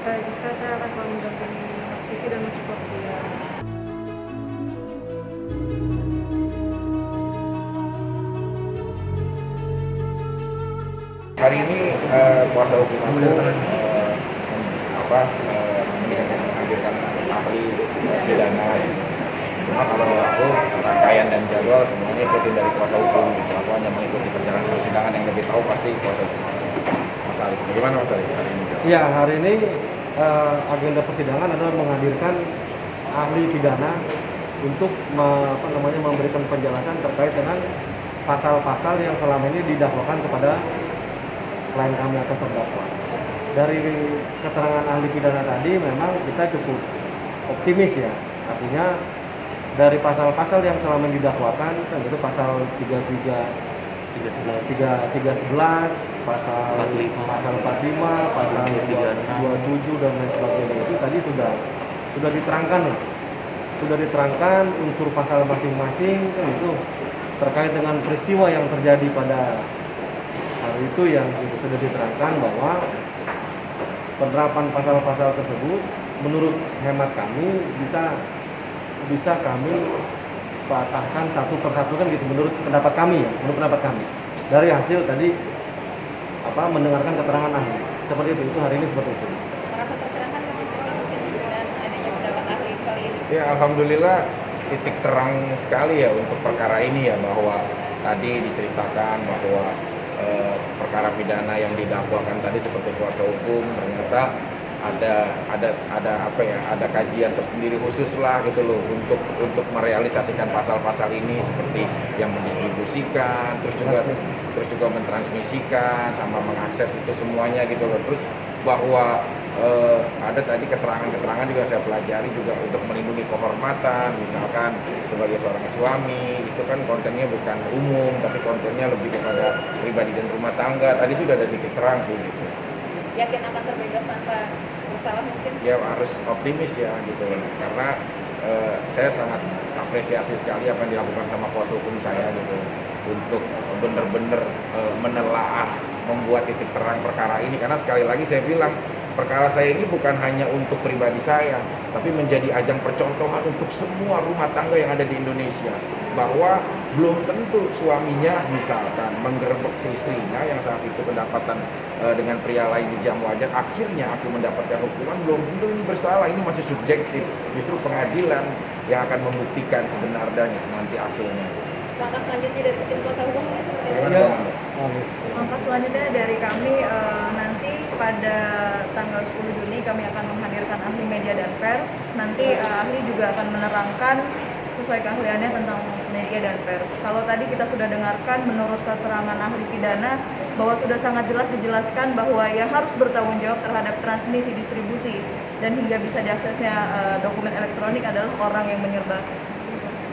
supaya bisa saya akan mendampingi Mas Vicky dan mensupport dia. Hari ini kuasa hukum aku menghadirkan ahli pidana. Cuma kalau aku rangkaian dan jadwal semuanya ikutin dari kuasa hukum. Aku hanya mengikuti perjalanan persidangan, yang lebih tahu pasti kuasa hukum. Mas Arif, bagaimana Mas Arif hari ini? Ya, hari ini agenda persidangan adalah menghadirkan ahli pidana untuk memberikan penjelasan terkait dengan pasal-pasal yang selama ini didakwakan kepada klien kami atau terdakwa. Dari keterangan ahli pidana tadi memang kita cukup optimis ya. Artinya dari pasal-pasal yang selama ini didakwakan, itu pasal 33, 311, pasal 45, pasal 27 dan lain sebagainya, itu tadi sudah diterangkan ya. Sudah diterangkan unsur pasal masing-masing kan, itu terkait dengan peristiwa yang terjadi pada hari itu, yang itu sudah diterangkan bahwa penerapan pasal-pasal tersebut menurut hemat kami bisa kami patahkan satu persatu kan gitu, menurut pendapat kami ya, menurut pendapat kami dari hasil tadi mendengarkan keterangan ahli seperti itu hari ini seperti itu. Merasa tercerahkan nggak Mas Vicky dengan adanya pendapat ahli kali ini? Ya, alhamdulillah titik terang sekali ya untuk perkara ini ya, bahwa tadi diceritakan bahwa perkara pidana yang didakwakan tadi seperti kuasa hukum ternyata ada kajian tersendiri khusus lah gitu loh untuk merealisasikan pasal-pasal ini, seperti yang mendistribusikan, terus juga mentransmisikan sama mengakses itu semuanya gitu loh. Terus bahwa ada tadi keterangan-keterangan juga saya pelajari juga untuk melindungi kehormatan, misalkan sebagai seorang suami itu kan kontennya bukan umum tapi kontennya lebih kepada pribadi dan rumah tangga. Tadi sudah ada titik terang sih gitu. Yakin akan terbebas tanpa bersalah mungkin? Ya harus optimis ya gitu, karena saya sangat apresiasi sekali apa yang dilakukan sama kuasa hukum saya gitu untuk benar-benar menelaah, membuat titik terang perkara ini. Karena sekali lagi saya bilang, perkara saya ini bukan hanya untuk pribadi saya, tapi menjadi ajang percontohan untuk semua rumah tangga yang ada di Indonesia, bahwa belum tentu suaminya misalkan menggerebek si istrinya yang saat itu kedapatan dengan pria lain di jam wajar, akhirnya aku mendapatkan hukuman, belum tentu ini bersalah. Ini masih subjektif, justru pengadilan yang akan membuktikan sebenarnya nanti hasilnya. Langkah selanjutnya dari tim kuasa hukum seperti apa? Ya. Langkah selanjutnya dari kami nanti pada tanggal 10 Juni kami akan menghadirkan ahli media dan pers. Nanti ahli juga akan menerangkan sesuai keahliannya tentang media dan pers. Kalau tadi kita sudah dengarkan menurut keterangan ahli pidana bahwa sudah sangat jelas dijelaskan bahwa ya harus bertanggung jawab terhadap transmisi, distribusi, dan hingga bisa diaksesnya dokumen elektronik adalah orang yang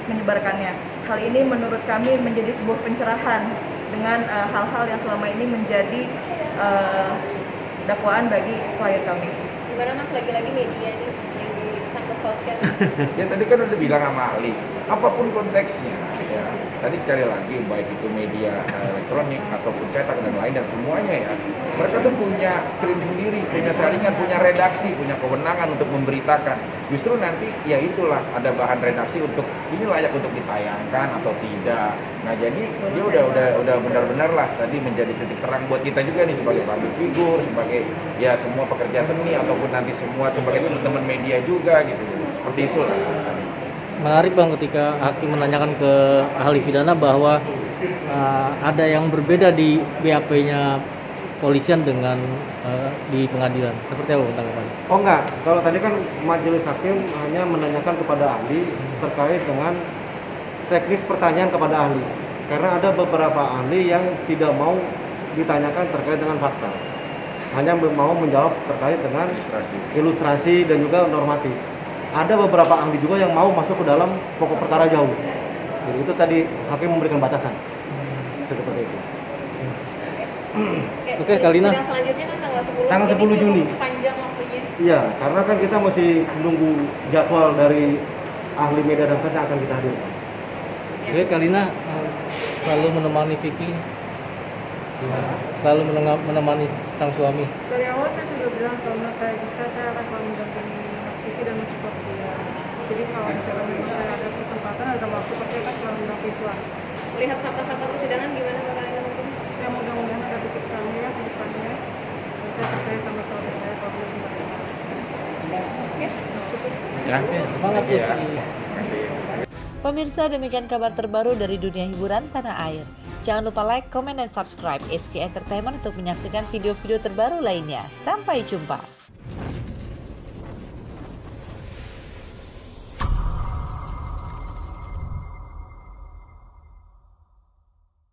menyebarkannya. Hal ini menurut kami menjadi sebuah pencerahan dengan hal-hal yang selama ini menjadi dakwaan bagi klien kami. Gimana Mas, lagi-lagi media ini yang disangkut pautkan? Ya tadi kan udah bilang sama ahli, apapun konteksnya ya. Tadi sekali lagi baik itu media elektronik ataupun cetak dan lain dan semuanya ya, mereka tuh punya screen sendiri, punya saringan, punya redaksi, punya kewenangan untuk memberitakan. Justru nanti ya itulah ada bahan redaksi untuk ini layak untuk ditayangkan atau tidak. Nah jadi dia udah benar-benar lah tadi menjadi titik terang buat kita juga nih sebagai public figure, sebagai ya semua pekerja seni ataupun nanti semua sebagai teman-teman media juga gitu. Seperti itulah. Menarik Bang, ketika hakim menanyakan ke ahli pidana bahwa ada yang berbeda di BAP-nya polisian dengan di pengadilan. Seperti apa tanggapannya? Oh enggak, kalau tadi kan majelis hakim hanya menanyakan kepada ahli terkait dengan teknis pertanyaan kepada ahli. Karena ada beberapa ahli yang tidak mau ditanyakan terkait dengan fakta, hanya mau menjawab terkait dengan ilustrasi dan juga normatif. Ada beberapa ahli juga yang mau masuk ke dalam pokok perkara jauh. Jadi itu tadi hakim memberikan batasan seperti itu. Oke, Kalina. Sidang selanjutnya kan Tanggal 10 Juni. Panjang waktunya. Iya, karena kan kita masih menunggu jadwal dari ahli media dan pers yang akan kita hadirkan. Oke, Kalina selalu menemani Vicky. selalu menemani sang suami. Dari awal saya sudah bilang kalau saya bisa, saya akan selalu mendampingi Mas Kiki dan mensupport dia. Jadi kalau misalnya memang saya ada kesempatan, ada waktu, pasti akan selalu mendampingi suami. Melihat fakta-fakta persidangan gimana Mbak Karina mungkin? Ya mudah-mudahan ada titik terang ya ke depannya. Dan saya percaya sama suami saya kalau dia benar. Ya, Semangat ya. Putri. Kasih. Pemirsa, demikian kabar terbaru dari dunia hiburan tanah air. Jangan lupa like, comment, dan subscribe SK Entertainment untuk menyaksikan video-video terbaru lainnya. Sampai jumpa.